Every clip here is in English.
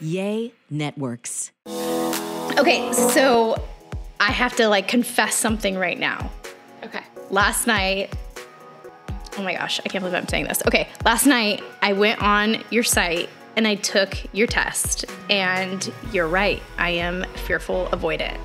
Yay Networks. Okay, so I have to confess something right now. Okay. Last night, oh my gosh, I can't believe I'm saying this. Okay, last night I went on your site and I took your test, and you're right, I am fearful avoidant.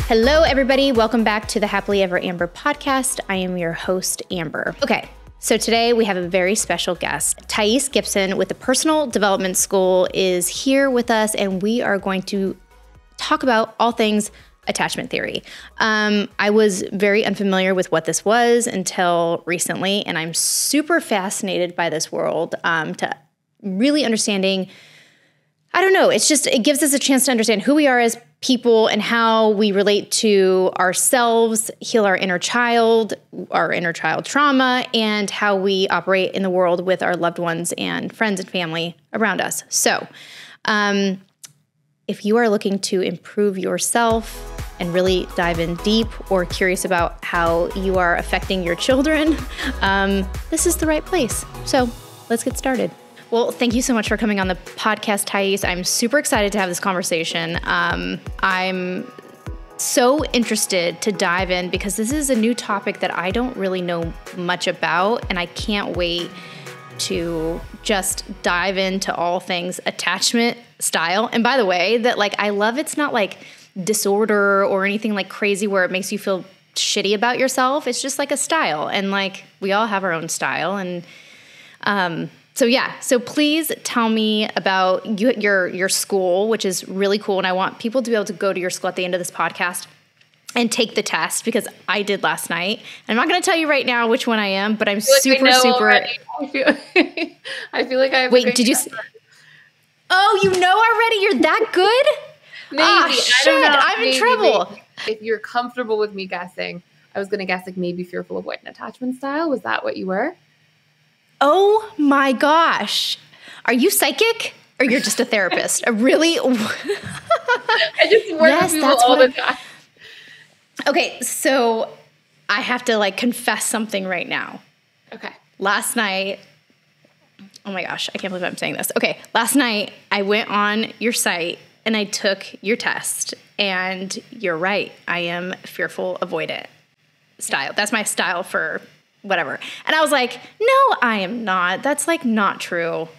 Hello, everybody. Welcome back to the Happily Ever Amber podcast. I am your host, Amber. Okay, so today we have a very special guest. Thais Gibson with the Personal Development School is here with us, and we are going to talk about all things attachment theory. I was very unfamiliar with what this was until recently, and I'm super fascinated by this world to really understanding. I don't know. It gives us a chance to understand who we are as people and how we relate to ourselves, heal our inner child trauma, and how we operate in the world with our loved ones and friends and family around us. So, if you are looking to improve yourself and really dive in deep, or curious about how you are affecting your children, this is the right place. So, let's get started. Well, thank you so much for coming on the podcast, Thais. I'm super excited to have this conversation. I'm so interested to dive in because this is a new topic that I don't really know much about, and I can't wait to just dive into all things attachment style. And by the way, that I love it's not like disorder or anything crazy where it makes you feel shitty about yourself. It's just a style, and we all have our own style. And So please tell me about your school, which is really cool. And I want people to be able to go to your school at the end of this podcast and take the test, because I did last night. And I'm not going to tell you right now which one I am, but I'm super. I feel like I have. Wait, did you? Oh, you know already? You're that good? Maybe. Shit, I don't know. I'm in trouble. Maybe. If you're comfortable with me guessing, I was going to guess maybe fearful avoidant attachment style. Was that what you were? Oh my gosh. Are you psychic, or you're just a therapist? Really? I just work with people all the time. Okay, so I have to confess something right now. Okay. Last night, oh my gosh, I can't believe I'm saying this. Okay, last night I went on your site and I took your test, and you're right, I am fearful avoidant style. That's my style for whatever. And I was like, no, I am not. That's not true.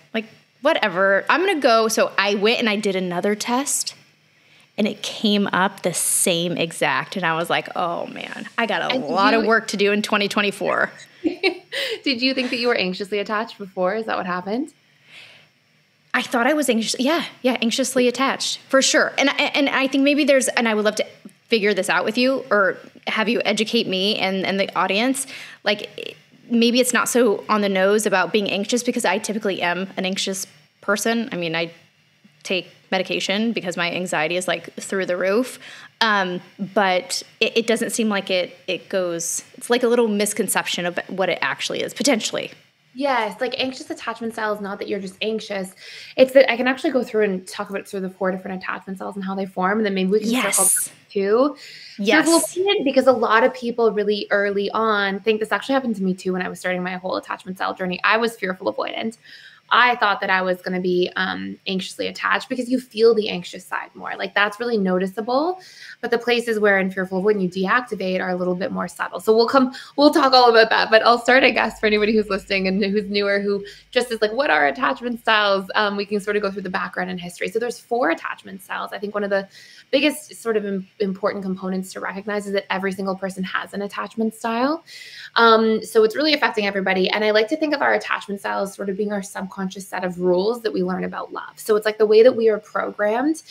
Whatever. I'm going to go. So I went and I did another test, and it came up the same exact. And I was like, oh man, I got a lot of work to do in 2024. Did you think that you were anxiously attached before? Is that what happened? I thought I was anxious. Yeah, anxiously attached for sure. And I think maybe and I would love to figure this out with you, or have you educate me and the audience. Maybe it's not so on the nose about being anxious, because I typically am an anxious person. I mean, I take medication because my anxiety is through the roof. But it doesn't seem like it goes, it's a little misconception of what it actually is, potentially. Yes, anxious attachment style is not that you're just anxious. It's that I can actually go through and talk about through the 4 different attachment styles and how they form, and then maybe we can circle too. Yes. Because a lot of people really early on think this actually happened to me too when I was starting my whole attachment style journey. I was fearful avoidant. I thought that I was going to be anxiously attached, because you feel the anxious side more. That's really noticeable. But the places where in fearful avoidant you deactivate are a little bit more subtle. So we'll talk all about that. But I'll start, I guess, for anybody who's listening and who's newer, who just is what are attachment styles? We can sort of go through the background and history. So there's 4 attachment styles. I think one of the biggest sort of important components to recognize is that every single person has an attachment style. So it's really affecting everybody. And I like to think of our attachment styles sort of being our subconscious set of rules that we learn about love. So it's the way that we are programmed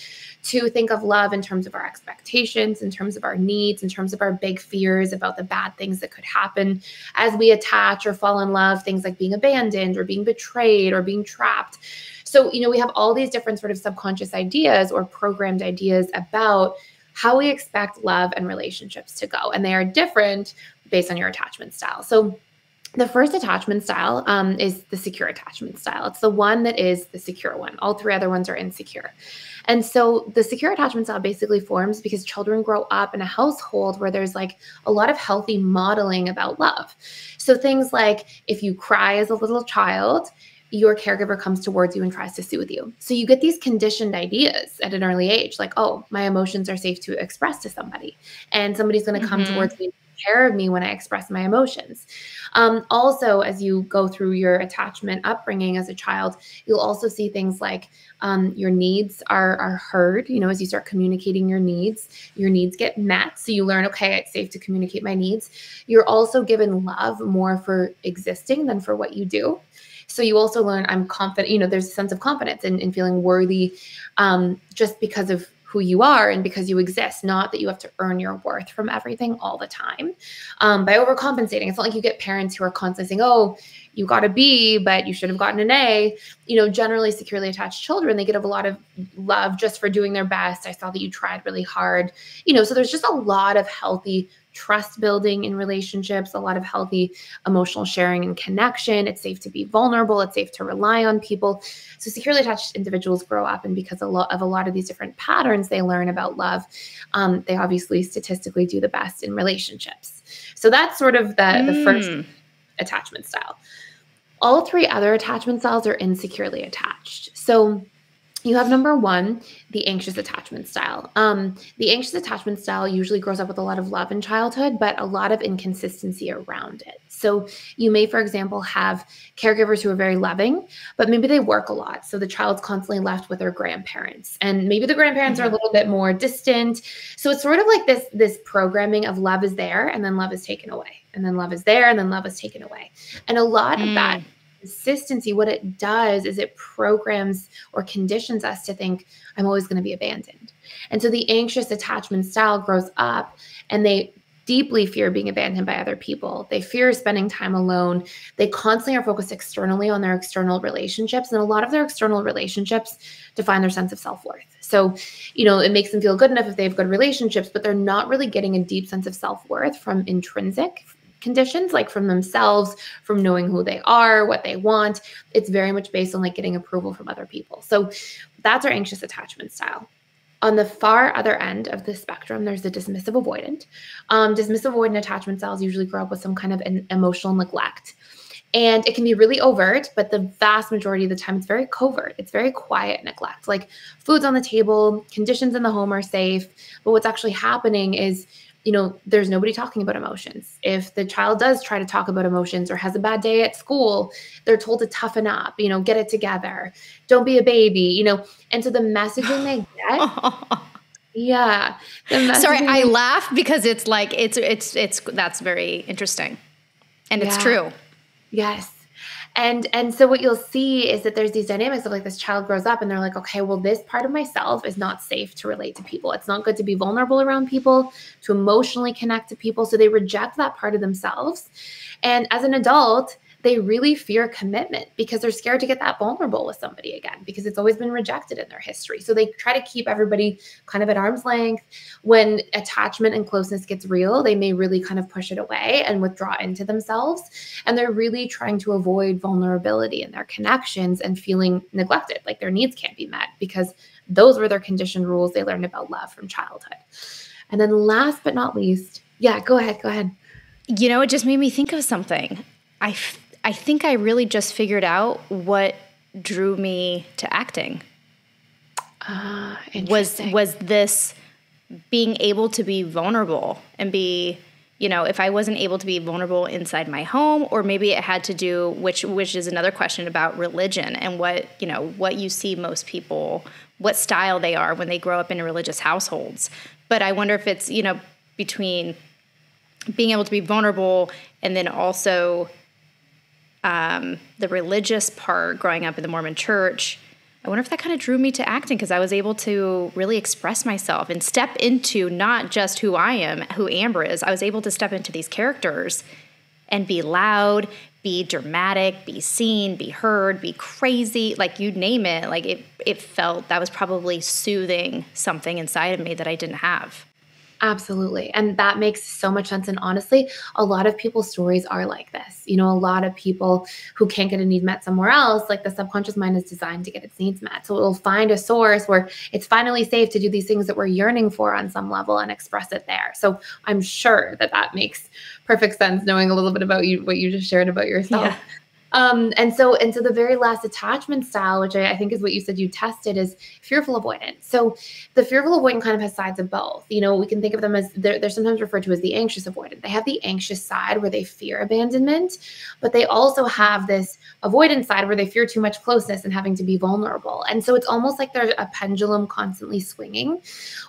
to think of love in terms of our expectations, in terms of our needs, in terms of our big fears about the bad things that could happen as we attach or fall in love, things like being abandoned or being betrayed or being trapped. So, we have all these different sort of subconscious ideas or programmed ideas about how we expect love and relationships to go. And they are different based on your attachment style. So The first attachment style is the secure attachment style. It's the one that is the secure one. All three other ones are insecure. And so the secure attachment style basically forms because children grow up in a household where there's like a lot of healthy modeling about love. So things like if you cry as a little child, your caregiver comes towards you and tries to soothe you. So you get these conditioned ideas at an early age, like, oh, my emotions are safe to express to somebody, and somebody's going to come towards me and take care of me when I express my emotions. Also, as you go through your attachment upbringing as a child, you'll also see things like your needs are heard. As you start communicating your needs get met. So you learn, okay, it's safe to communicate my needs. You're also given love more for existing than for what you do. So you also learn, I'm confident, there's a sense of confidence in feeling worthy just because of who you are and because you exist, not that you have to earn your worth from everything all the time by overcompensating. It's not like you get parents who are constantly saying, oh, you got a B, but you should have gotten an A. Generally securely attached children, they get a lot of love just for doing their best. I saw that you tried really hard. So there's just a lot of healthy trust building in relationships, a lot of healthy emotional sharing and connection. It's safe to be vulnerable. It's safe to rely on people. So securely attached individuals grow up, and because a lot of these different patterns they learn about love, they obviously statistically do the best in relationships. So that's sort of the first attachment style. All three other attachment styles are insecurely attached. So you have number one, the anxious attachment style. The anxious attachment style usually grows up with a lot of love in childhood, but a lot of inconsistency around it. So you may, for example, have caregivers who are very loving, but maybe they work a lot. So the child's constantly left with their grandparents, and maybe the grandparents are a little bit more distant. So it's sort of like this programming of love is there, and then love is taken away, and then love is there, and then love is taken away. And a lot of that consistency, what it does is it programs or conditions us to think, I'm always going to be abandoned. And so the anxious attachment style grows up, and they deeply fear being abandoned by other people. They fear spending time alone. They constantly are focused externally on their external relationships. And a lot of their external relationships define their sense of self-worth. So, it makes them feel good enough if they have good relationships, but they're not really getting a deep sense of self-worth from intrinsic conditions, like from themselves, from knowing who they are, what they want. It's very much based on like getting approval from other people. So that's our anxious attachment style. On the far other end of the spectrum, there's the dismissive avoidant. Dismissive avoidant attachment styles usually grow up with some kind of an emotional neglect. And it can be really overt, but the vast majority of the time it's very covert. It's very quiet neglect. Like food's on the table, conditions in the home are safe. But what's actually happening is, there's nobody talking about emotions. If the child does try to talk about emotions or has a bad day at school, they're told to toughen up, get it together, don't be a baby, and so the messaging they get, yeah. Sorry, I laugh because it's like, it's that's very interesting. And it's true. Yes. And so what you'll see is that there's these dynamics of like this child grows up and they're like, okay, well, this part of myself is not safe to relate to people. It's not good to be vulnerable around people, to emotionally connect to people. So they reject that part of themselves. And as an adult, they really fear commitment because they're scared to get that vulnerable with somebody again, because it's always been rejected in their history. So they try to keep everybody kind of at arm's length. When attachment and closeness gets real, they may really kind of push it away and withdraw into themselves. And they're really trying to avoid vulnerability in their connections and feeling neglected, like their needs can't be met, because those were their conditioned rules they learned about love from childhood. And then last but not least, go ahead. It just made me think of something. I think I really just figured out what drew me to acting. Was this being able to be vulnerable and be, if I wasn't able to be vulnerable inside my home, or maybe it had to do, which is another question about religion and what you see most people, what style they are when they grow up in religious households. But I wonder if it's, between being able to be vulnerable and then also the religious part growing up in the Mormon church. I wonder if that kind of drew me to acting, because I was able to really express myself and step into not just who I am, who Amber is. I was able to step into these characters and be loud, be dramatic, be seen, be heard, be crazy, like you name it. Like it felt that was probably soothing something inside of me that I didn't have. Absolutely. And that makes so much sense. And honestly, a lot of people's stories are like this. You know, a lot of people who can't get a need met somewhere else, like the subconscious mind is designed to get its needs met. So it will find a source where it's finally safe to do these things that we're yearning for on some level and express it there. So I'm sure that that makes perfect sense, knowing a little bit about you, what you just shared about yourself. Yeah. And so the very last attachment style, which I think is what you said you tested, is fearful avoidant. So the fearful avoidant kind of has sides of both. You know, we can think of them as they're sometimes referred to as the anxious avoidant. They have the anxious side where they fear abandonment, but they also have this avoidant side where they fear too much closeness and having to be vulnerable. And so it's almost like there's a pendulum constantly swinging,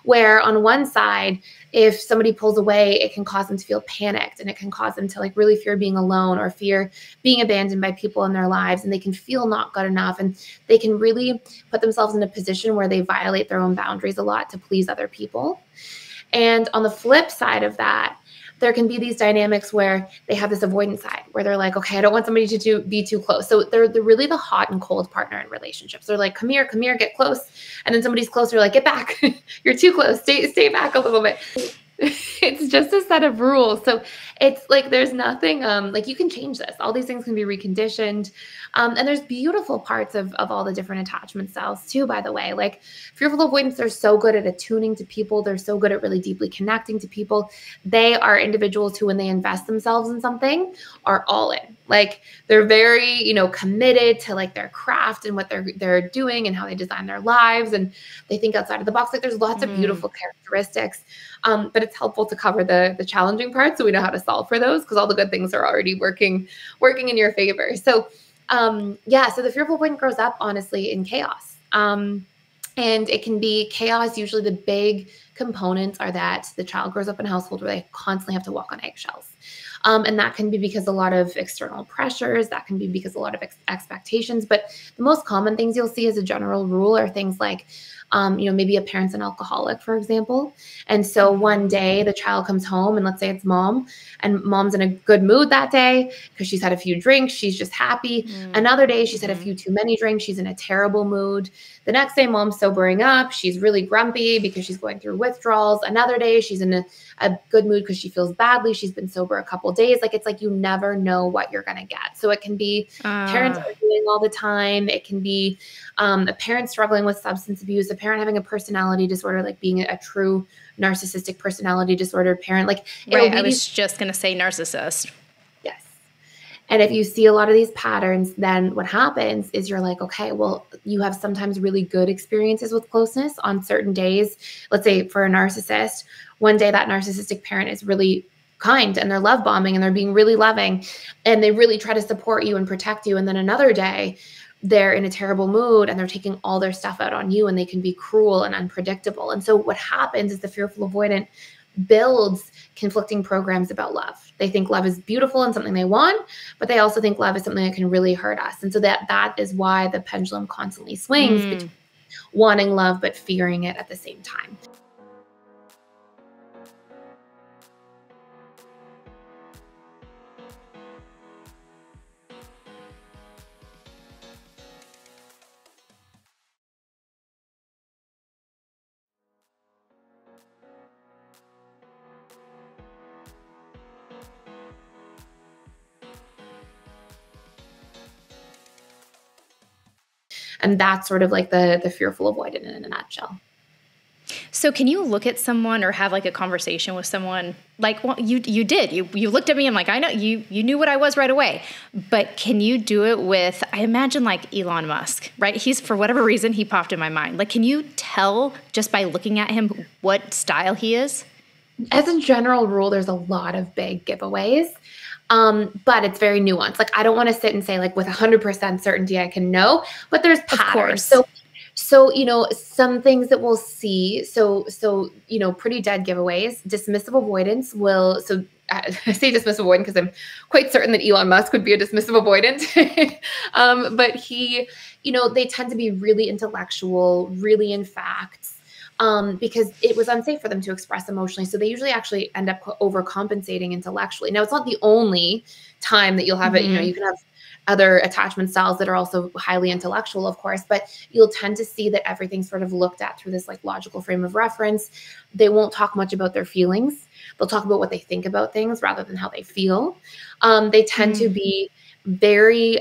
where on one side, if somebody pulls away, it can cause them to feel panicked, and it can cause them to like really fear being alone or fear being abandoned by people in their lives, and they can feel not good enough, and they can really put themselves in a position where they violate their own boundaries a lot to please other people. And on the flip side of that, there can be these dynamics where they have this avoidance side where they're like, okay, I don't want somebody to be too close. So they're really the hot and cold partner in relationships. They're like, come here, get close. And then somebody's closer, like, get back. You're too close. Stay back a little bit. It's just a set of rules. So it's like there's nothing like you can change this. All these things can be reconditioned. And there's beautiful parts of all the different attachment styles too, by the way. Like fearful avoidance, they're so good at attuning to people. They're so good at really deeply connecting to people. They are individuals who, when they invest themselves in something, are all in. Like they're very, you know, committed to like their craft and what they're doing and how they design their lives, and they think outside of the box. Like there's lots of beautiful characteristics, but it's helpful to cover the challenging parts so we know how to solve for those, because all the good things are already working in your favor. So so the fearful avoidant grows up honestly in chaos. And it can be chaos. Usually the big components are that the child grows up in a household where they constantly have to walk on eggshells. And that can be because a lot of external pressures, that can be because a lot of expectations. But the most common things you'll see as a general rule are things like, maybe a parent's an alcoholic, for example. And so one day the child comes home, and let's say it's mom, and mom's in a good mood that day because she's had a few drinks. She's just happy. Another day she's had a few too many drinks. She's in a terrible mood. The next day mom's sobering up. She's really grumpy because she's going through withdrawals. Another day she's in a good mood because she feels badly. She's been sober a couple days. Like it's like you never know what you're going to get. So it can be parents arguing all the time. It can be a parent struggling with substance abuse, a parent having a personality disorder, like being a true narcissistic personality disorder parent. Like, right. I was just going to say narcissist. Yes. And if you see a lot of these patterns, then what happens is you're like, okay, well, you have sometimes really good experiences with closeness on certain days. Let's say for a narcissist, one day that narcissistic parent is really kind and they're love bombing and they're being really loving and they really try to support you and protect you. And then another day they're in a terrible mood and they're taking all their stuff out on you, and they can be cruel and unpredictable. And so what happens is the fearful avoidant builds conflicting programs about love. They think love is beautiful and something they want, but they also think love is something that can really hurt us. And so that is why the pendulum constantly swings between wanting love but fearing it at the same time. And that's sort of like the fearful avoidant in a nutshell. So can you look at someone or have like a conversation with someone like, well, you did, you looked at me and like, I know you knew what I was right away, but can you do it with, I imagine like Elon Musk, right? He's, for whatever reason, he popped in my mind. Like, can you tell just by looking at him what style he is? As a general rule, there's a lot of big giveaways. But it's very nuanced. Like, I don't want to sit and say like with 100% certainty I can know, but there's patterns. So, some things that we'll see. So, pretty dead giveaways. Dismissive avoidance will, so I say dismissive avoidant because I'm quite certain that Elon Musk would be a dismissive avoidant. But he, they tend to be really intellectual, really in facts. Because it was unsafe for them to express emotionally. So they usually actually end up overcompensating intellectually. Now, it's not the only time that you'll have it. You can have other attachment styles that are also highly intellectual, of course, but you'll tend to see that everything's sort of looked at through this like logical frame of reference. They won't talk much about their feelings. They'll talk about what they think about things rather than how they feel. They tend to be very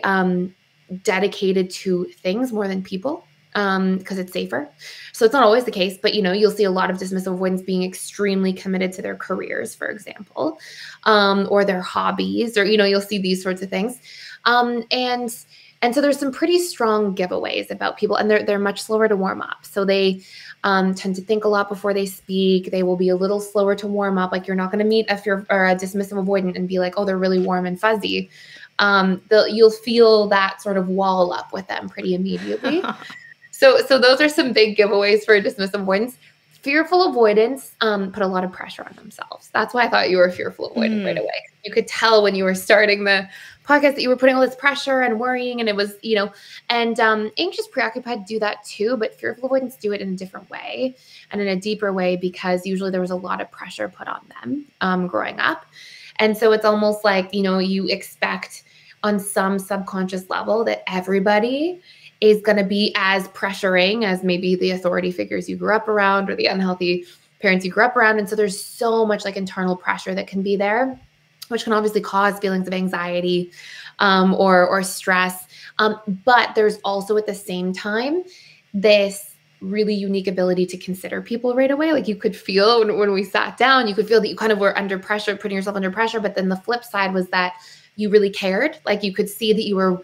dedicated to things more than people, because it's safer. So it's not always the case, but you'll see a lot of dismissive avoidants being extremely committed to their careers, for example, or their hobbies, or you'll see these sorts of things. And so there's some pretty strong giveaways about people, and they're much slower to warm up. So they tend to think a lot before they speak. They will be a little slower to warm up. Like, you're not going to meet a dismissive avoidant and be like, oh, they're really warm and fuzzy. You'll feel that sort of wall up with them pretty immediately. So those are some big giveaways for dismissive avoidance. Fearful avoidants put a lot of pressure on themselves. That's why I thought you were a fearful avoidant right away. You could tell when you were starting the podcast that you were putting all this pressure and worrying, and it was, and anxious, preoccupied do that too, but fearful avoidants do it in a different way and in a deeper way, because usually there was a lot of pressure put on them growing up. And so it's almost like, you expect on some subconscious level that everybody is going to be as pressuring as maybe the authority figures you grew up around or the unhealthy parents you grew up around. And so there's so much like internal pressure that can be there, which can obviously cause feelings of anxiety or stress. But there's also at the same time this really unique ability to consider people right away. Like, you could feel when we sat down, you could feel that you kind of were under pressure, putting yourself under pressure. But then the flip side was that you really cared. Like, you could see that you were,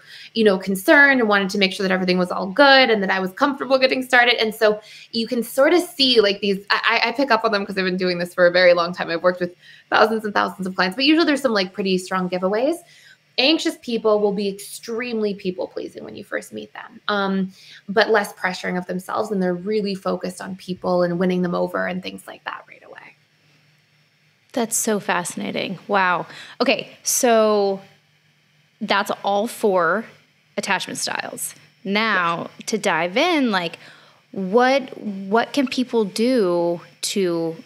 concerned and wanted to make sure that everything was all good and that I was comfortable getting started. And so you can sort of see like these, I pick up on them because I've been doing this for a very long time. I've worked with thousands and thousands of clients, but usually there's some like pretty strong giveaways. Anxious people will be extremely people pleasing when you first meet them, but less pressuring of themselves. And they're really focused on people and winning them over and things like that right away. That's so fascinating. Wow. Okay. So that's all 4 attachment styles. Now, to dive in, like, what can people do to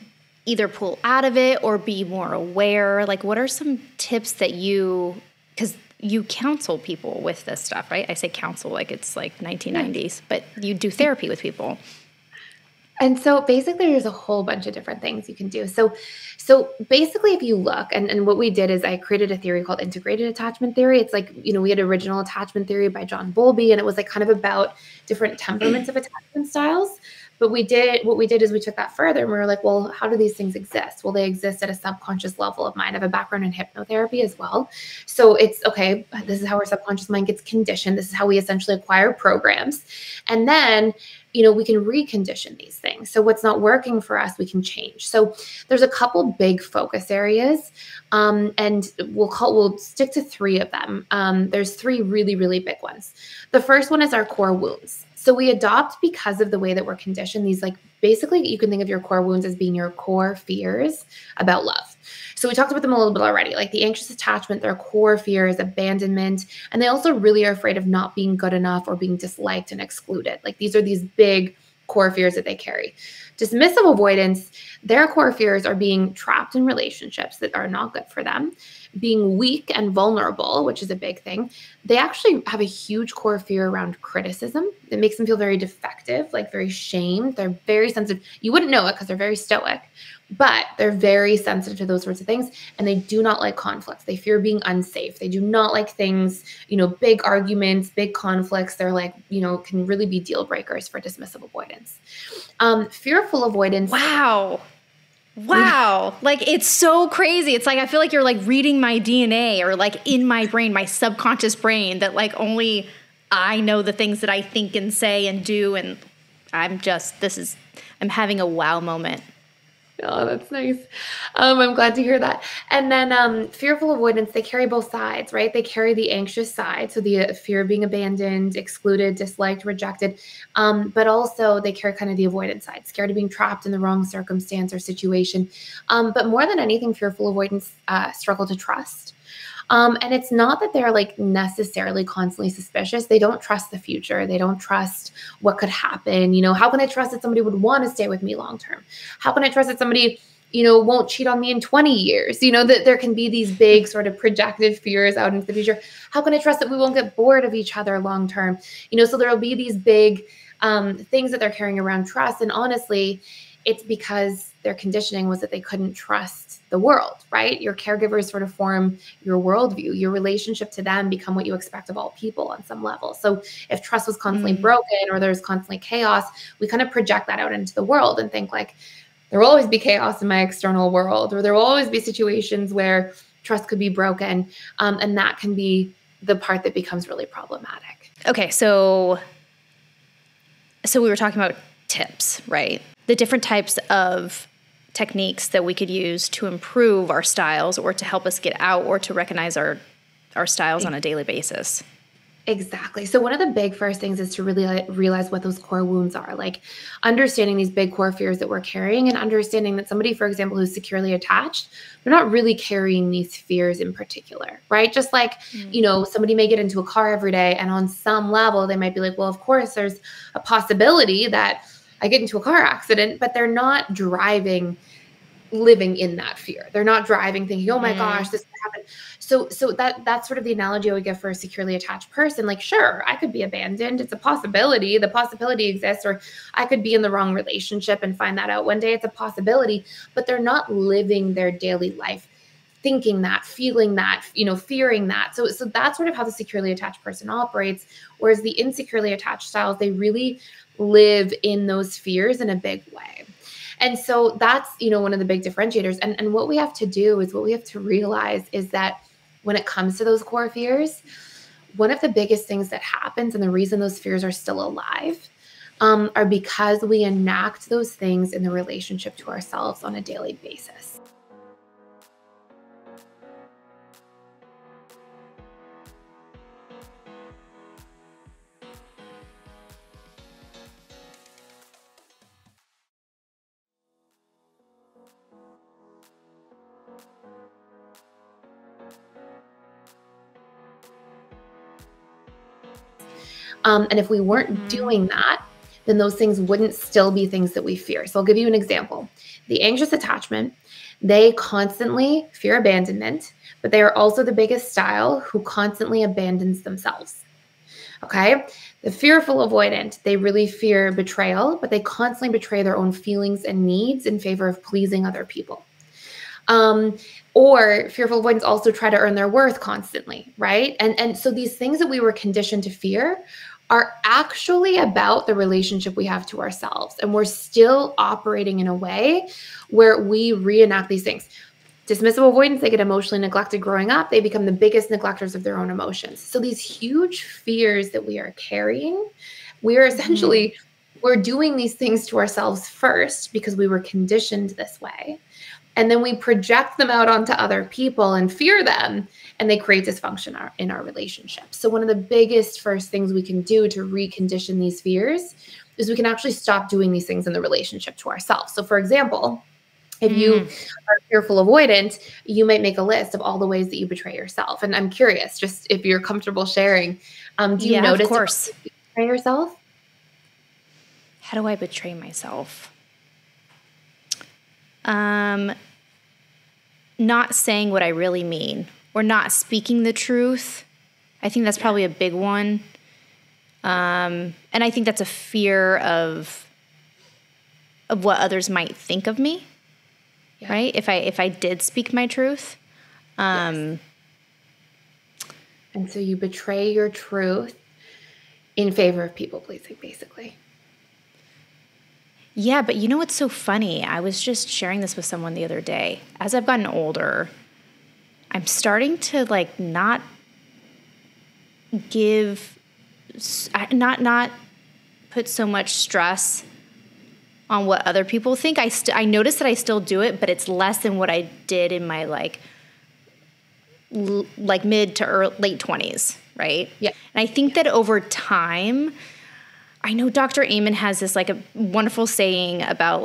either pull out of it or be more aware? Like, what are some tips that because you counsel people with this stuff, right? I say counsel like it's like 1990s, but you do therapy with people. And so basically there's a whole bunch of different things you can do. So basically, if you look, and what we did is I created a theory called integrated attachment theory. It's like, we had original attachment theory by John Bowlby, and it was like kind of about different temperaments of attachment styles. But what we did is we took that further, and we were like, well, how do these things exist? Well, they exist at a subconscious level of mind. I have a background in hypnotherapy as well. So it's, okay, this is how our subconscious mind gets conditioned. This is how we essentially acquire programs. And then, we can recondition these things. So what's not working for us, we can change. So there's a couple big focus areas, and we'll stick to 3 of them. There's 3 really, really big ones. The first one is our core wounds. So we adopt, because of the way that we're conditioned, these, like, basically you can think of your core wounds as being your core fears about love. So we talked about them a little bit already, like the anxious attachment, their core fear is abandonment. And they also really are afraid of not being good enough or being disliked and excluded. Like, these are these big core fears that they carry. Dismissive avoidance, their core fears are being trapped in relationships that are not good for them, being weak and vulnerable, which is a big thing. They actually have a huge core fear around criticism. It makes them feel very defective, like very shamed. They're very sensitive. You wouldn't know it because they're very stoic, but they're very sensitive to those sorts of things. And they do not like conflicts. They fear being unsafe. They do not like things, big arguments, big conflicts. They're like, can really be deal breakers for dismissive avoidance. Fearful avoidance. Wow. Like, it's so crazy. It's like, I feel like you're like reading my DNA, or like in my brain, my subconscious brain, that like only I know the things that I think and say and do. And I'm having a wow moment. Oh, that's nice. I'm glad to hear that. And then fearful avoidance, they carry both sides, right? They carry the anxious side, so the fear of being abandoned, excluded, disliked, rejected, but also they carry kind of the avoidance side, scared of being trapped in the wrong circumstance or situation. But more than anything, fearful avoidance struggle to trust. And it's not that they're like necessarily constantly suspicious. They don't trust the future. They don't trust what could happen. How can I trust that somebody would want to stay with me long term? How can I trust that somebody won't cheat on me in 20 years? That there can be these big sort of projected fears out into the future. How can I trust that we won't get bored of each other long term? So there'll be these big things that they're carrying around trust. And honestly, it's because their conditioning was that they couldn't trust the world, right? Your caregivers sort of form your worldview. Your relationship to them become what you expect of all people on some level. So if trust was constantly broken or there's constantly chaos, we kind of project that out into the world and think like, there will always be chaos in my external world, or there will always be situations where trust could be broken. And that can be the part that becomes really problematic. Okay, so we were talking about tips, right? The different types of techniques that we could use to improve our styles or to help us get out or to recognize our styles on a daily basis. Exactly. So one of the big first things is to really realize what those core wounds are, like understanding these big core fears that we're carrying and understanding that somebody, for example, who's securely attached, they're not really carrying these fears in particular, right? Just like, somebody may get into a car every day and on some level, they might be like, well, of course, there's a possibility that I get into a car accident, but they're not living in that fear. They're not driving thinking, oh my gosh, this could happen. So that's sort of the analogy I would give for a securely attached person. Like, sure, I could be abandoned. It's a possibility. The possibility exists, or I could be in the wrong relationship and find that out one day. It's a possibility, but they're not living their daily life thinking that, feeling that, fearing that. So that's sort of how the securely attached person operates. Whereas the insecurely attached styles, they really live in those fears in a big way. And so that's, one of the big differentiators. And what we have to do is what we have to realize is that when it comes to those core fears, one of the biggest things that happens and the reason those fears are still alive are because we enact those things in the relationship to ourselves on a daily basis. And if we weren't doing that, then those things wouldn't still be things that we fear. So I'll give you an example. The anxious attachment, they constantly fear abandonment, but they are also the biggest style who constantly abandons themselves. Okay. The fearful avoidant, they really fear betrayal, but they constantly betray their own feelings and needs in favor of pleasing other people. Or fearful avoidants also try to earn their worth constantly, right? And so these things that we were conditioned to fear are actually about the relationship we have to ourselves. And we're still operating in a way where we reenact these things. Dismissive avoidance, they get emotionally neglected growing up. They become the biggest neglectors of their own emotions. So these huge fears that we are carrying, we are essentially, we're doing these things to ourselves first because we were conditioned this way. And then we project them out onto other people and fear them, and they create dysfunction in our relationships. So one of the biggest first things we can do to recondition these fears is we can actually stop doing these things in the relationship to ourselves. So for example, if you are fearful avoidant, you might make a list of all the ways that you betray yourself. And I'm curious, just if you're comfortable sharing, do you notice of course. You betray yourself? How do I betray myself? Not saying what I really mean or not speaking the truth. I think that's probably a big one. And I think that's a fear of what others might think of me, right? If I did speak my truth. Yes. And so you betray your truth in favor of people pleasing, basically. Yeah, but you know what's so funny? I was just sharing this with someone the other day. As I've gotten older, I'm starting to not put so much stress on what other people think. I notice that I still do it, but it's less than what I did in my mid to late 20s, right? Yeah. And I think that over time, I know Dr. Amen has this a wonderful saying about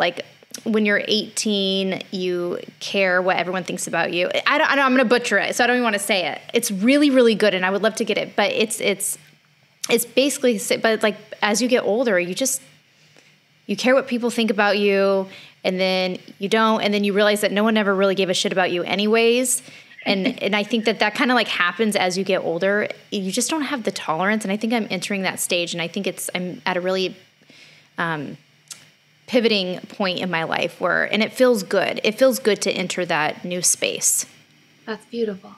when you're 18, you care what everyone thinks about you. I'm going to butcher it, so I don't even want to say it. It's really, really good, and I would love to get it. But it's basically, but as you get older, you just You care what people think about you, and then you don't, and then you realize that no one ever really gave a shit about you anyways. And I think that kind of like happens as you get older. You just don't have the tolerance, and I think I'm entering that stage, and I think I'm at a really pivoting point in my life and it feels good. It feels good to enter that new space. That's beautiful.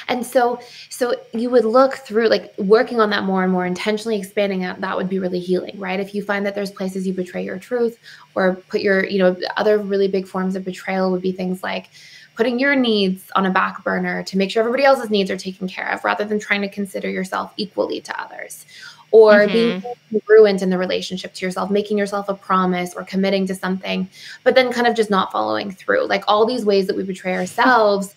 And so you would look through, like, working on that more and more, intentionally expanding that would be really healing, right? If you find that there's places you betray your truth or put your, other really big forms of betrayal would be things like putting your needs on a back burner to make sure everybody else's needs are taken care of rather than trying to consider yourself equally to others. Or being congruent in the relationship to yourself, making yourself a promise or committing to something, but then kind of just not following through. Like all these ways that we betray ourselves,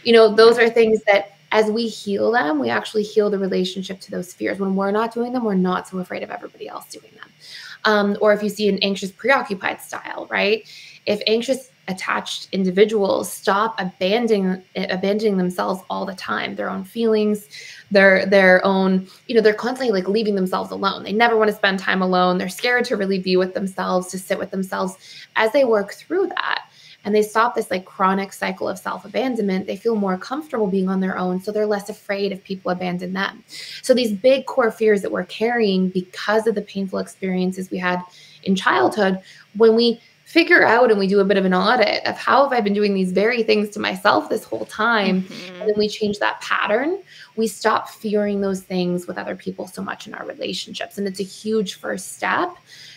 those are things that as we heal them, we actually heal the relationship to those fears. When we're not doing them, we're not so afraid of everybody else doing them. Or if you see an anxious, preoccupied style, right? If anxious, attached individuals stop abandoning themselves all the time, their own feelings, their own, they're constantly like leaving themselves alone. They never want to spend time alone. They're scared to really be with themselves, to sit with themselves. As they work through that and they stop this like chronic cycle of self-abandonment, they feel more comfortable being on their own. So they're less afraid if people abandon them. So these big core fears that we're carrying because of the painful experiences we had in childhood, when we figure out and we do a bit of an audit of how have I been doing these very things to myself this whole time, and then we change that pattern, we stop fearing those things with other people so much in our relationships. And it's a huge first step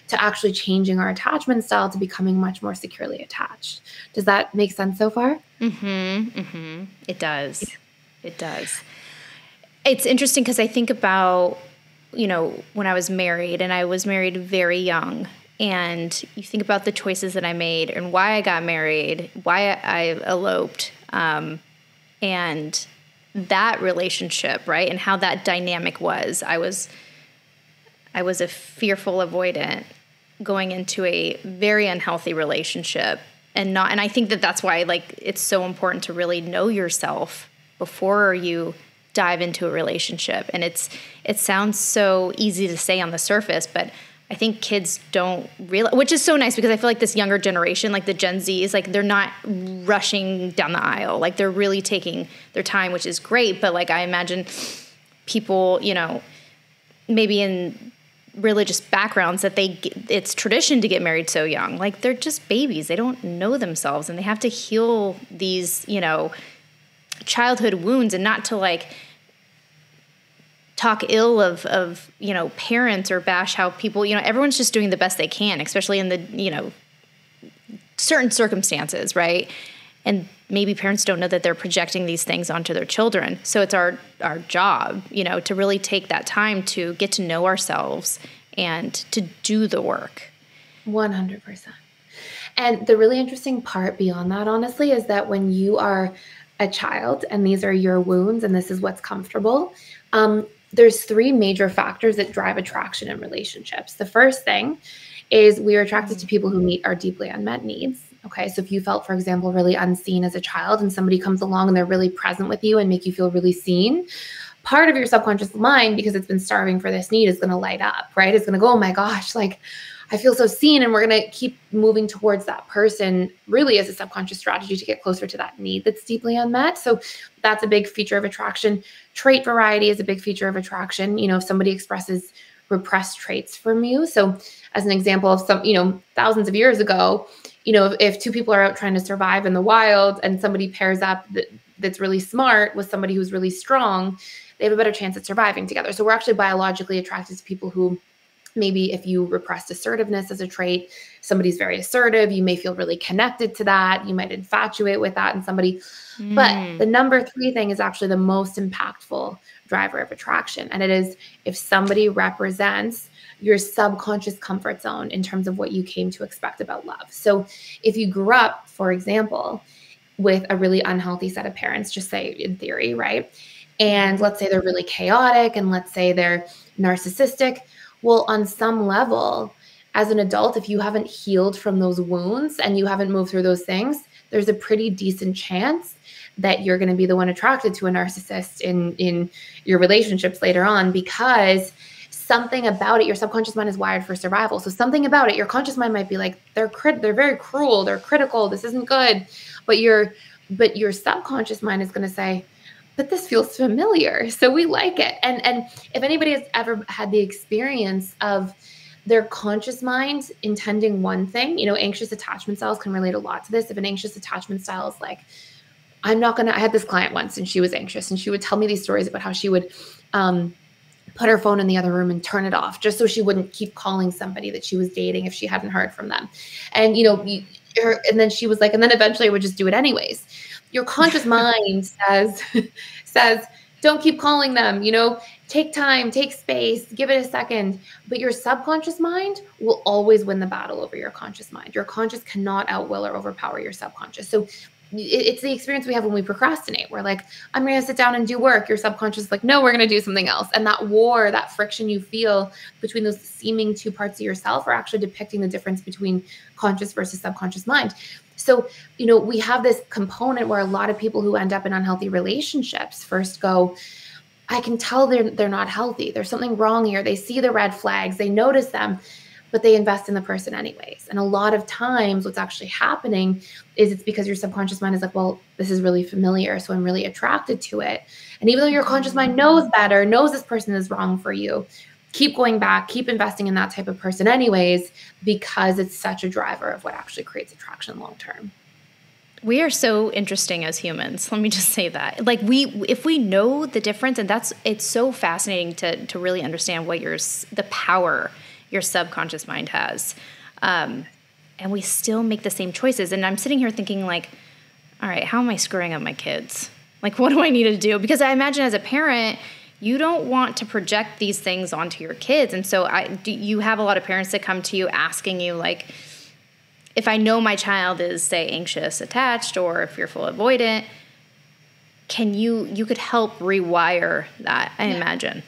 to actually changing our attachment style to becoming much more securely attached. Does that make sense so far? It does. It does. It's interesting because I think about, when I was married, and I was married very young, and you think about the choices that I made and why I got married, why I eloped, and that relationship, right? And how that dynamic was. I was a fearful avoidant going into a very unhealthy relationship, and I think that that's why it's so important to really know yourself before you dive into a relationship. And it sounds so easy to say on the surface, but I think kids don't realize, which is so nice because I feel like this younger generation, like the Gen Zs, like they're not rushing down the aisle. Like they're really taking their time, which is great. But like I imagine people, maybe in religious backgrounds that it's tradition to get married so young. Like they're just babies. They don't know themselves and they have to heal these, childhood wounds, and not to talk ill of parents or bash how people, everyone's just doing the best they can, especially in the, certain circumstances, right? And maybe parents don't know that they're projecting these things onto their children. So it's our job, to really take that time to get to know ourselves and to do the work. 100%. And the really interesting part beyond that, honestly, is that when you are a child and these are your wounds and this is what's comfortable, there's three major factors that drive attraction in relationships. The first thing is we are attracted to people who meet our deeply unmet needs. Okay, so if you felt, for example, really unseen as a child and somebody comes along and they're really present with you and make you feel really seen, part of your subconscious mind, because it's been starving for this need, is going to light up, right? It's going to go, oh my gosh, I feel so seen. And we're going to keep moving towards that person really as a subconscious strategy to get closer to that need that's deeply unmet. So that's a big feature of attraction. Trait variety is a big feature of attraction. If somebody expresses repressed traits from you. So as an example of some, thousands of years ago, if two people are out trying to survive in the wild and somebody pairs up that's really smart with somebody who's really strong, they have a better chance at surviving together. So we're actually biologically attracted to people who, maybe if you repressed assertiveness as a trait, somebody's very assertive, you may feel really connected to that. You might infatuate with that in somebody. But the number 3 thing is actually the most impactful driver of attraction. And it is if somebody represents your subconscious comfort zone in terms of what you came to expect about love. So if you grew up, for example, with a really unhealthy set of parents, just say in theory, right? And let's say they're really chaotic and let's say they're narcissistic. Well, on some level, as an adult, if you haven't healed from those wounds and you haven't moved through those things, there's a pretty decent chance that you're going to be the one attracted to a narcissist in your relationships later on, because something about it, your subconscious mind is wired for survival. So something about it, your conscious mind might be like, they're very cruel, they're critical, this isn't good. But your subconscious mind is going to say, but this feels familiar, so we like it. And if anybody has ever had the experience of their conscious mind intending one thing, anxious attachment styles can relate a lot to this. If an anxious attachment style is like, I had this client once and she was anxious and she would tell me these stories about how she would put her phone in the other room and turn it off just so she wouldn't keep calling somebody that she was dating if she hadn't heard from them. And, and then she was like, and then eventually I would just do it anyways. Your conscious mind says, don't keep calling them, take time, take space, give it a second. But your subconscious mind will always win the battle over your conscious mind. Your conscious cannot outwill or overpower your subconscious. So it's the experience we have when we procrastinate. We're like, I'm going to sit down and do work. Your subconscious is like, no, we're going to do something else. And that war, that friction you feel between those seeming two parts of yourself are actually depicting the difference between conscious versus subconscious mind. So, we have this component where a lot of people who end up in unhealthy relationships first go, I can tell they're not healthy. There's something wrong here. They see the red flags, they notice them, but they invest in the person anyways. And a lot of times what's actually happening is it's because your subconscious mind is like, well, this is really familiar, so I'm really attracted to it. And even though your conscious mind knows better, knows this person is wrong for you, keep going back, keep investing in that type of person anyways, because it's such a driver of what actually creates attraction long term. We are so interesting as humans. Let me just say that. Like if we know the difference, and it's so fascinating to really understand what the power your subconscious mind has. And we still make the same choices. And I'm sitting here thinking like, all right, how am I screwing up my kids? Like, what do I need to do? Because I imagine as a parent, you don't want to project these things onto your kids. And so you have a lot of parents that come to you asking you like, if I know my child is, say, anxious, attached, or fearful, avoidant, you could help rewire that, I imagine.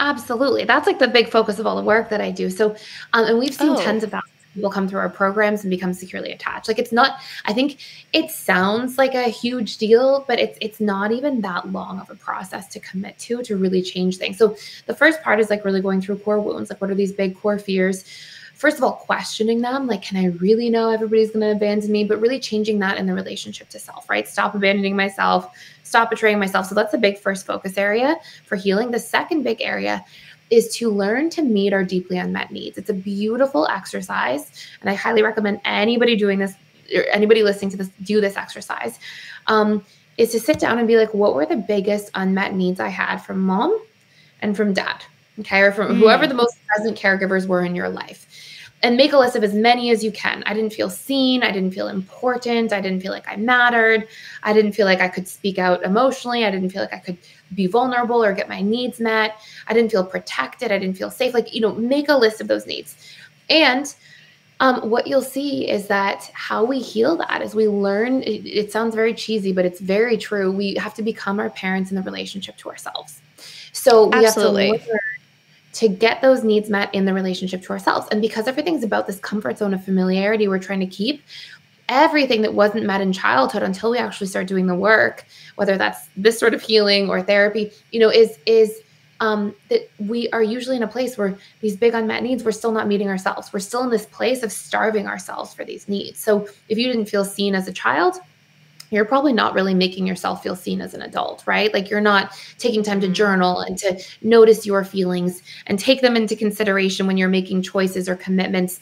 Absolutely. That's like the big focus of all the work that I do. So, and we've seen tens of thousands of people come through our programs and become securely attached. Like I think it sounds like a huge deal, but it's not even that long of a process to commit to really change things. So the first part is like really going through core wounds. Like, what are these big core fears? First of all, questioning them, like, can I really know everybody's going to abandon me? But really changing that in the relationship to self, right? Stop abandoning myself, stop betraying myself. So that's a big first focus area for healing. The second big area is to learn to meet our deeply unmet needs. It's a beautiful exercise. And I highly recommend anybody doing this, or anybody listening to this, do this exercise, is to sit down and be like, what were the biggest unmet needs I had from mom and from dad? Okay. Or from whoever the most present caregivers were in your life. And make a list of as many as you can. I didn't feel seen. I didn't feel important. I didn't feel like I mattered. I didn't feel like I could speak out emotionally. I didn't feel like I could be vulnerable or get my needs met. I didn't feel protected. I didn't feel safe. Like, make a list of those needs. And what you'll see is that how we heal that is we learn, it sounds very cheesy, but it's very true. We have to become our parents in the relationship to ourselves. So we have to learn to get those needs met in the relationship to ourselves. And because everything's about this comfort zone of familiarity we're trying to keep, everything that wasn't met in childhood until we actually start doing the work, whether that's this sort of healing or therapy, is that we are usually in a place where these big unmet needs, we're still not meeting ourselves. We're still in this place of starving ourselves for these needs. So if you didn't feel seen as a child, you're probably not really making yourself feel seen as an adult, right? Like, you're not taking time to journal and to notice your feelings and take them into consideration when you're making choices or commitments,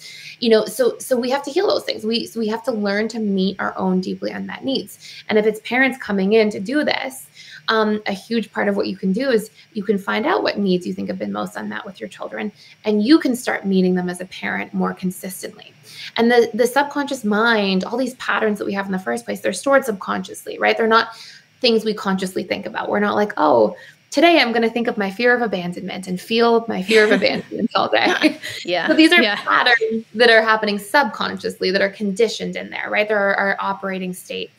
so we have to heal those things. We have to learn to meet our own deeply unmet needs. And if it's parents coming in to do this, a huge part of what you can do is you can find out what needs you think have been most unmet with your children, and you can start meeting them as a parent more consistently. And the subconscious mind, all these patterns that we have in the first place, they're stored subconsciously, right? They're not things we consciously think about. We're not like, oh, today I'm going to think of my fear of abandonment and feel my fear of abandonment all day. Yeah. So these are patterns that are happening subconsciously, that are conditioned in there, right? They're our operating state.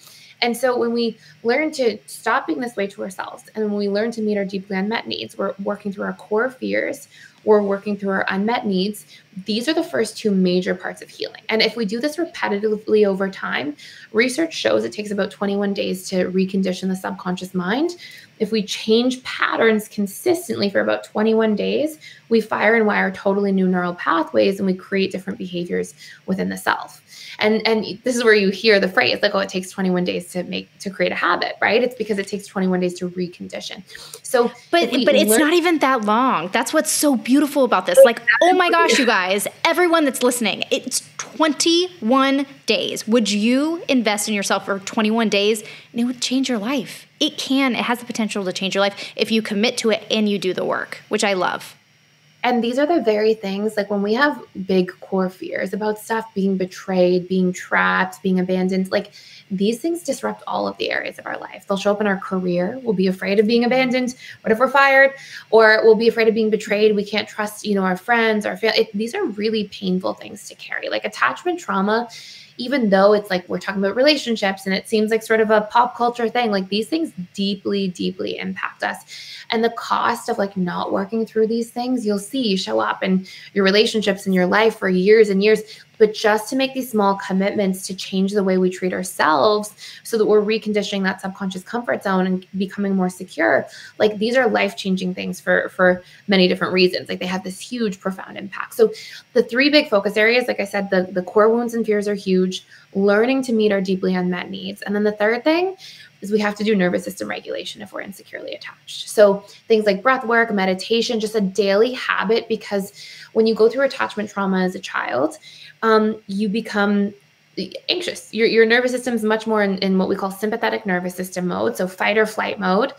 And so when we learn to stop being this way to ourselves, and when we learn to meet our deeply unmet needs, we're working through our core fears, we're working through our unmet needs, these are the first two major parts of healing. And if we do this repetitively over time, research shows it takes about 21 days to recondition the subconscious mind. If we change patterns consistently for about 21 days, we fire and wire totally new neural pathways and we create different behaviors within the self. And this is where you hear the phrase like, oh, it takes 21 days to create a habit, right? It's because it takes 21 days to recondition. So, but it's not even that long. That's what's so beautiful about this. Like, oh my gosh, you guys, everyone that's listening, it's 21 days. Would you invest in yourself for 21 days and it would change your life? It has the potential to change your life if you commit to it and you do the work, which I love. And these are the very things, like when we have big core fears about stuff, being betrayed, being trapped, being abandoned, like these things disrupt all of the areas of our life. They'll show up in our career. We'll be afraid of being abandoned. What if we're fired? Or we'll be afraid of being betrayed. We can't trust, our friends, our family. These are really painful things to carry. Like attachment trauma, even though it's like we're talking about relationships and it seems like sort of a pop culture thing, like these things deeply, deeply impact us. And the cost of like not working through these things, you'll see show up in your relationships in your life for years and years. But just to make these small commitments to change the way we treat ourselves so that we're reconditioning that subconscious comfort zone and becoming more secure, like these are life-changing things for many different reasons. Like they have this huge, profound impact. So the three big focus areas, like I said, the core wounds and fears are huge, learning to meet our deeply unmet needs. And then the third thing is we have to do nervous system regulation if we're insecurely attached. So things like breath work, meditation, just a daily habit, because when you go through attachment trauma as a child, you become anxious. Your nervous system is much more in what we call sympathetic nervous system mode. So fight or flight mode,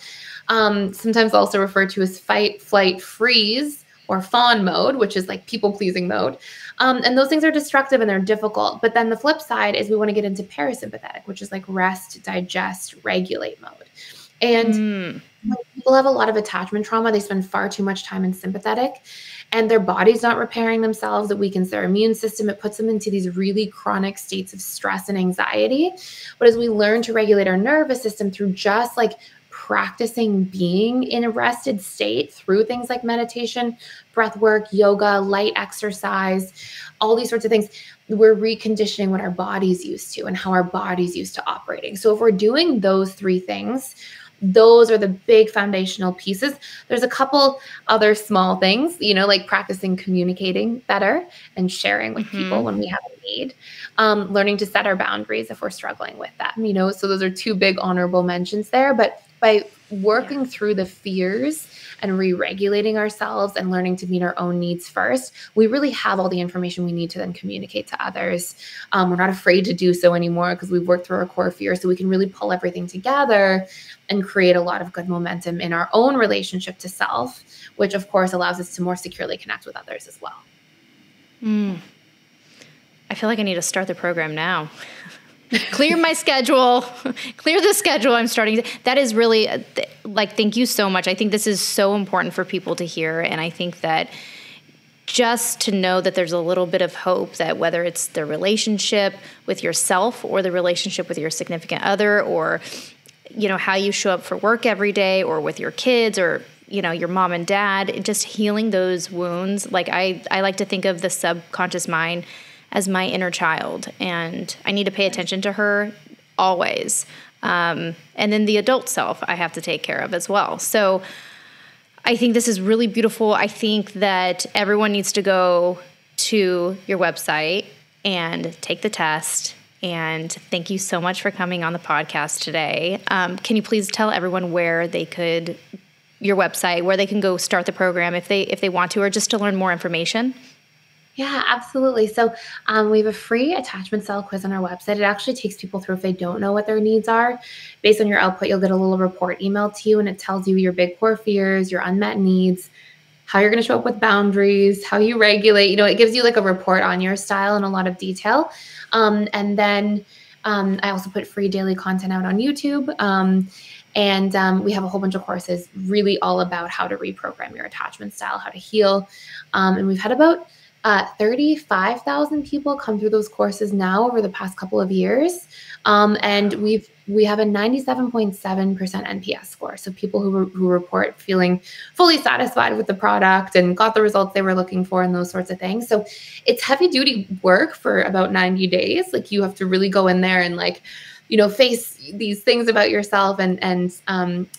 sometimes also referred to as fight, flight, freeze, or fawn mode, which is like people pleasing mode. And those things are destructive and they're difficult. But then the flip side is we want to get into parasympathetic, which is like rest, digest, regulate mode. And when people have a lot of attachment trauma, they spend far too much time in sympathetic and their body's not repairing themselves. It weakens their immune system. It puts them into these really chronic states of stress and anxiety. But as we learn to regulate our nervous system through just like practicing being in a rested state through things like meditation, breath work, yoga, light exercise, all these sorts of things, we're reconditioning what our body's used to and how our body's used to operating. So if we're doing those three things, those are the big foundational pieces. There's a couple other small things, like practicing communicating better and sharing with people when we have a need, learning to set our boundaries if we're struggling with that, so those are two big honorable mentions there. But by working through the fears and re-regulating ourselves and learning to meet our own needs first, we really have all the information we need to then communicate to others. We're not afraid to do so anymore because we've worked through our core fears, so we can really pull everything together and create a lot of good momentum in our own relationship to self, which of course allows us to more securely connect with others as well. I feel like I need to start the program now. Clear my schedule, clear the schedule. I'm starting. That is really thank you so much. I think this is so important for people to hear. And I think that just to know that there's a little bit of hope that whether it's the relationship with yourself or the relationship with your significant other, or, how you show up for work every day or with your kids or, your mom and dad, just healing those wounds. Like I like to think of the subconscious mind as my inner child, and I need to pay attention to her always. And then the adult self I have to take care of as well. So I think this is really beautiful. I think that everyone needs to go to your website and take the test. And thank you so much for coming on the podcast today. Can you please tell everyone where they could, your website, where they can go start the program if they want to, or just to learn more information? Yeah, absolutely. So we have a free attachment style quiz on our website. It actually takes people through if they don't know what their needs are. Based on your output, you'll get a little report emailed to you, and it tells you your big core fears, your unmet needs, how you're going to show up with boundaries, how you regulate. It gives you like a report on your style in a lot of detail. And then I also put free daily content out on YouTube. And we have a whole bunch of courses really all about how to reprogram your attachment style, how to heal. And we've had about 35,000 people come through those courses now over the past couple of years. And we have a 97.7% NPS score. So people who report feeling fully satisfied with the product and got the results they were looking for and those sorts of things. So it's heavy duty work for about 90 days. Like you have to really go in there and like, face these things about yourself and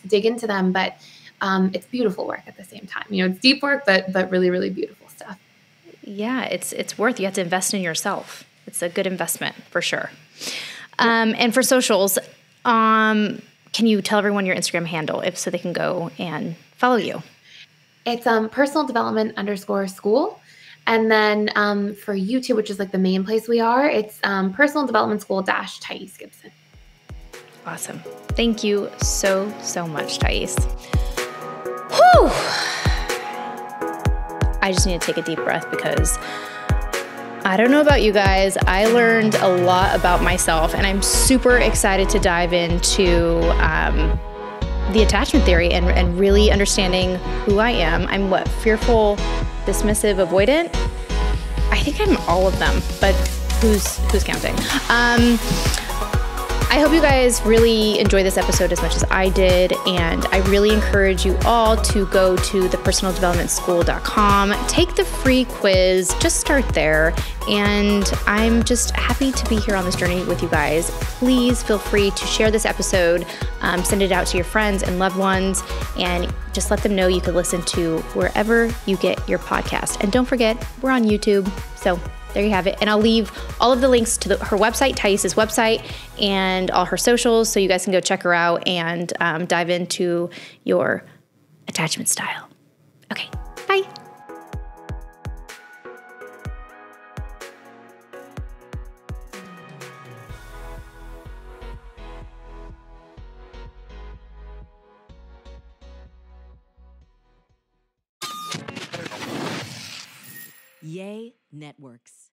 dig into them. But it's beautiful work at the same time. It's deep work, but really, really beautiful stuff. Yeah, it's worth. You have to invest in yourself. It's a good investment for sure. And for socials, can you tell everyone your Instagram handle so they can go and follow you? It's personal development _school. And then for YouTube, which is like the main place we are, it's personal development school -- Thais Gibson. Awesome. Thank you so much, Thais. Whew. I just need to take a deep breath because I don't know about you guys. I learned a lot about myself, and I'm super excited to dive into the attachment theory and really understanding who I am. I'm fearful, dismissive, avoidant? I think I'm all of them, but who's counting? I hope you guys really enjoyed this episode as much as I did, and I really encourage you all to go to thepersonaldevelopmentschool.com, take the free quiz, just start there, and I'm just happy to be here on this journey with you guys. Please feel free to share this episode, send it out to your friends and loved ones, and just let them know you can listen to wherever you get your podcast. And don't forget, we're on YouTube, so there you have it. And I'll leave all of the links to her website, Thais' website, and all her socials so you guys can go check her out and dive into your attachment style. Okay, bye. Yay Networks.